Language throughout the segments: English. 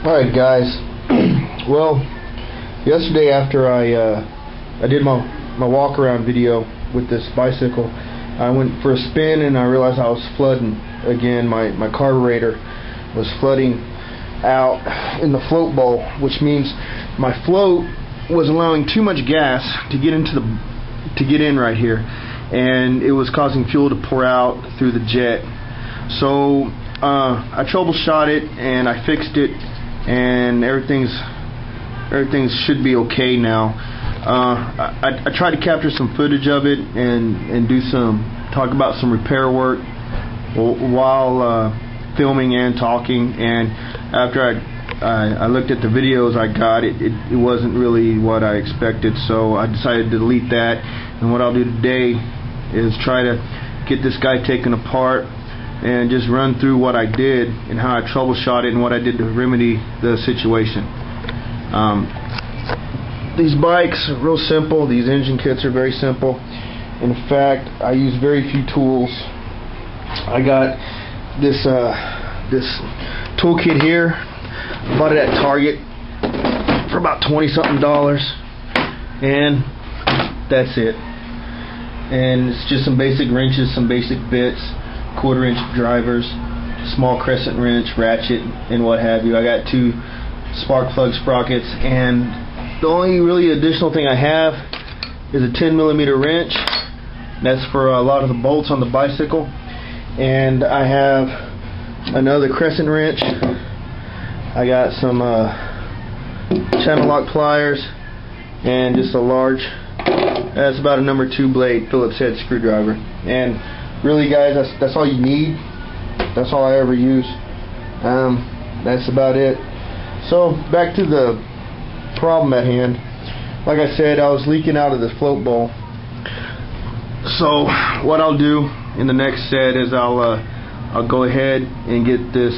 Alright guys, well, yesterday after I did my walk around video with this bicycle, I went for a spin and I realized I was flooding again. My carburetor was flooding out in the float bowl, which means my float was allowing too much gas to get in right here, and it was causing fuel to pour out through the jet. So I troubleshot it and I fixed it, and everything should be okay now. I tried to capture some footage of it and talk about some repair work while filming and talking. And after I looked at the videos I got, it wasn't really what I expected, so I decided to delete that. And what I'll do today is try to get this guy taken apart and just run through what I did and how I troubleshot it and what I did to remedy the situation. These bikes are real simple. These engine kits are very simple. In fact, I use very few tools. I got this toolkit here. I bought it at Target for about $20-something, and that's it. And it's just some basic wrenches, some basic bits, 1/4-inch drivers, small crescent wrench, ratchet, and what have you. I got 2 spark plug sprockets, and the only really additional thing I have is a 10mm wrench. That's for a lot of the bolts on the bicycle. And I have another crescent wrench. I got some channel lock pliers, and just a large, that's about a number 2 blade Phillips head screwdriver. And really guys, that's all you need. That's all I ever use. That's about it. So back to the problem at hand. Like I said, I was leaking out of the float bowl. So what I'll do in the next set is I'll go ahead and get this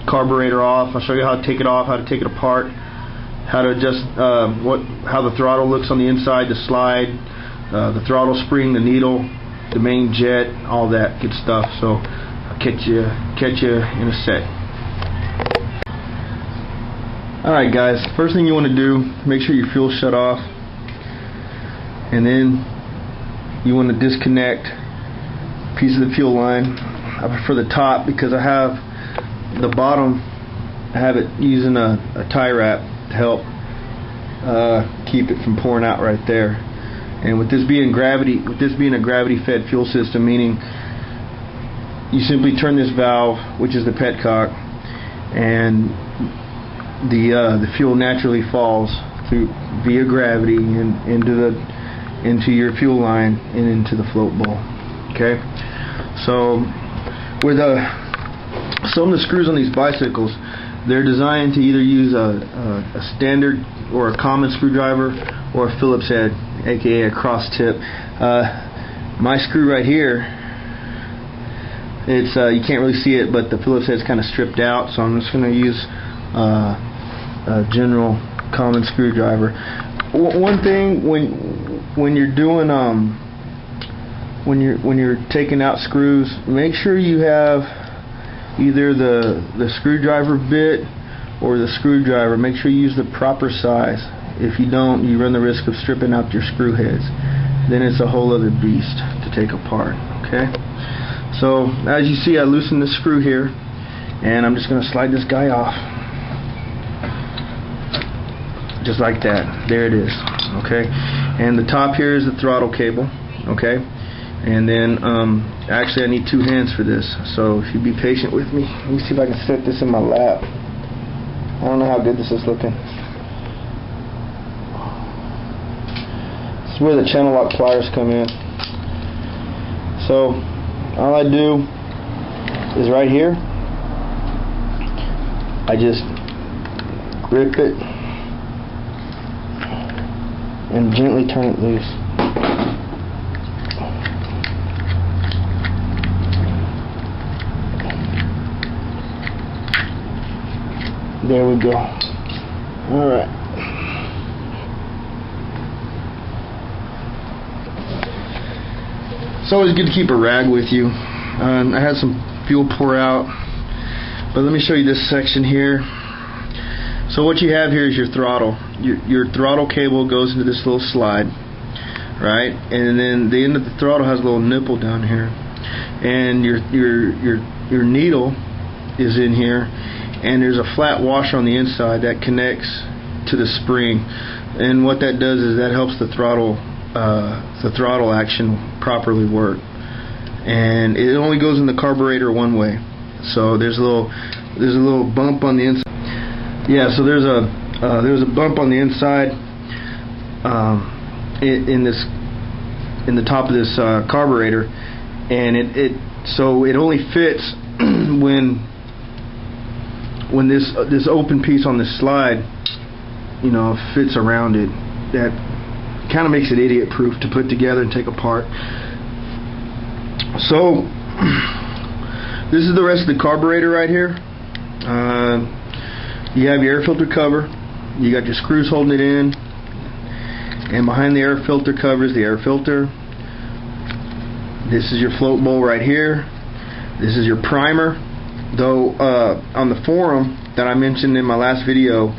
carburetor off. I'll show you how to take it off, how to take it apart, how to adjust how the throttle looks on the inside, the slide, the throttle spring, the needle, the main jet, all that good stuff. So I'll catch you in a sec. Alright guys, first thing you want to do, make sure your fuel's shut off, and then you want to disconnect a piece of the fuel line. I prefer the top because I have the bottom, I have it using a tie wrap to help keep it from pouring out right there. And with this being a gravity-fed fuel system, meaning you simply turn this valve, which is the petcock, and the fuel naturally falls through via gravity into your fuel line and into the float bowl. Okay, so with some of the screws on these bicycles, they're designed to either use a standard or a common screwdriver or a Phillips head, aka a cross tip. My screw right here, it's you can't really see it, but the Phillips head's kind of stripped out, so I'm just going to use a general common screwdriver. One thing when you're doing when you're taking out screws, make sure you have either the screwdriver bit or the screwdriver. Make sure you use the proper size. If you don't, you run the risk of stripping out your screw heads. Then it's a whole other beast to take apart. Okay, so as you see, I loosened the screw here, and I'm just going to slide this guy off just like that. There it is. Okay, and the top here is the throttle cable. Okay, and then actually I need 2 hands for this, so if you'd be patient with me. Let me see if I can set this in my lap. I don't know how good this is looking. This is where the channel lock pliers come in. So all I do is right here, I just grip it and gently turn it loose. There we go. Alright. It's always good to keep a rag with you. I had some fuel pour out, but let me show you this section here. So what you have here is your throttle. Your throttle cable goes into this little slide, right? And then the end of the throttle has a little nipple down here, and your needle is in here, and there's a flat washer on the inside that connects to the spring. And what that does is that helps the throttle action properly work. And it only goes in the carburetor one way. So there's a little bump on the inside. Yeah, so there's a bump on the inside in the top of this carburetor, and so it only fits when this open piece on this slide, you know, fits around it. That kind of makes it idiot proof to put together and take apart. So this is the rest of the carburetor right here. You have your air filter cover, you got your screws holding it in, and behind the air filter cover is the air filter. This is your float bowl right here. This is your primer. Though on the forum that I mentioned in my last video,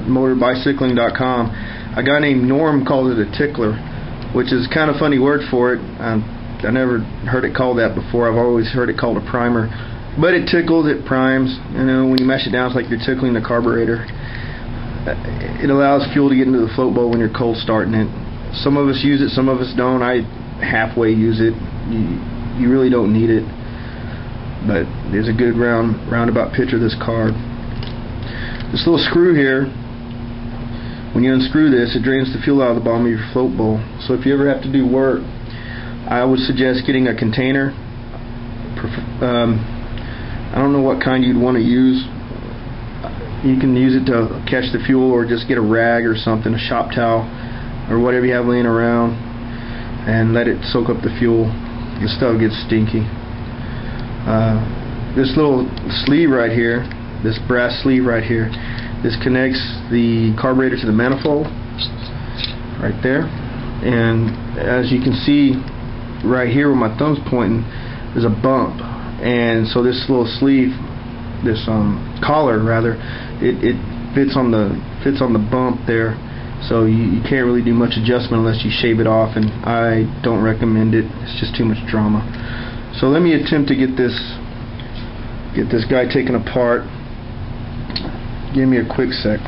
motorbicycling.com, a guy named Norm called it a tickler, which is kind of a funny word for it. I never heard it called that before. I've always heard it called a primer. But it tickles, it primes. You know, when you mash it down, it's like you're tickling the carburetor. It allows fuel to get into the float bowl when you're cold starting it. Some of us use it, some of us don't. I halfway use it. You really don't need it. But there's a good roundabout picture of this car. This little screw here, when you unscrew this, it drains the fuel out of the bottom of your float bowl. So if you ever have to do work, I would suggest getting a container. I don't know what kind you'd want to use. You can use it to catch the fuel, or just get a rag or something, a shop towel, or whatever you have laying around, and let it soak up the fuel. The stuff gets stinky. This little sleeve right here, this brass sleeve right here, this connects the carburetor to the manifold right there. And as you can see right here where my thumb's pointing, there's a bump. And so this little sleeve, this collar rather, it fits on the bump there. So you can't really do much adjustment unless you shave it off, and I don't recommend it. It's just too much drama. So let me attempt to get this guy taken apart. Give me a quick sec.